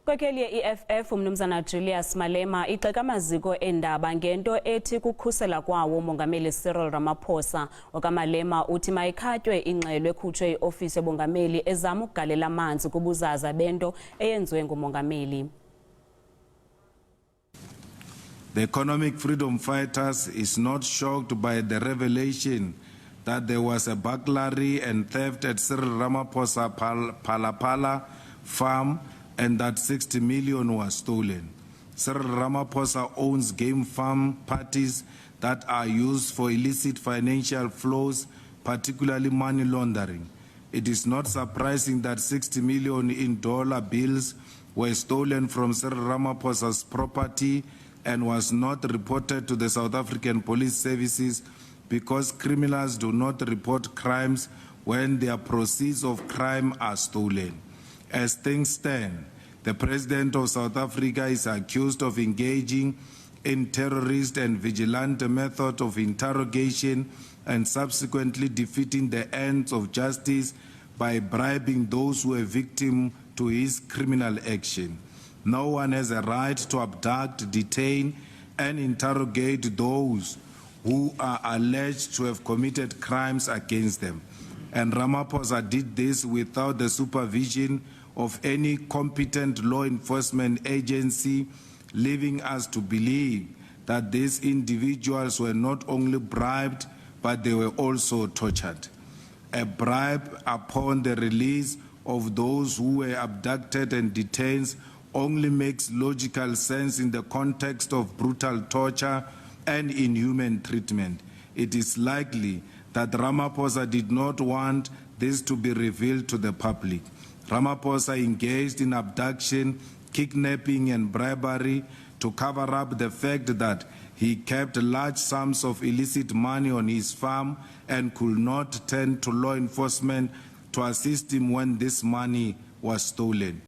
Inkokheli ye-EFF umnumzana Julius Malema igxeka amaziko eendaba ngento ethi kukukhusela kwawo umongameli Cyril Ramaphosa. OkaMalema uthi mayikhantywe ingxelo ekhutshwe yiofisi yobongameli ezama ukugalela amanzi kubuzaza bento eyenziwe ngumongameli. The economic freedom fighters is not shocked by the revelation that there was a burglary and theft at Cyril Ramaphosa Phala farm and that 60 million was stolen. Cyril Ramaphosa owns game farm parties that are used for illicit financial flows, particularly money laundering. It is not surprising that 60 million in dollar bills were stolen from Cyril Ramaphosa's property and was not reported to the South African police services because criminals do not report crimes when their proceeds of crime are stolen. As things stand, the President of South Africa is accused of engaging in terrorist and vigilante method of interrogation and subsequently defeating the ends of justice by bribing those who were victim to his criminal action. No one has a right to abduct, detain, and interrogate those who are alleged to have committed crimes against them. And Ramaphosa did this without the supervision of any competent law enforcement agency, leaving us to believe that these individuals were not only bribed, but they were also tortured. A bribe upon the release of those who were abducted and detained only makes logical sense in the context of brutal torture and inhuman treatment. It is likely that Ramaphosa did not want this to be revealed to the public. Ramaphosa engaged in abduction, kidnapping and bribery to cover up the fact that he kept large sums of illicit money on his farm and could not turn to law enforcement to assist him when this money was stolen.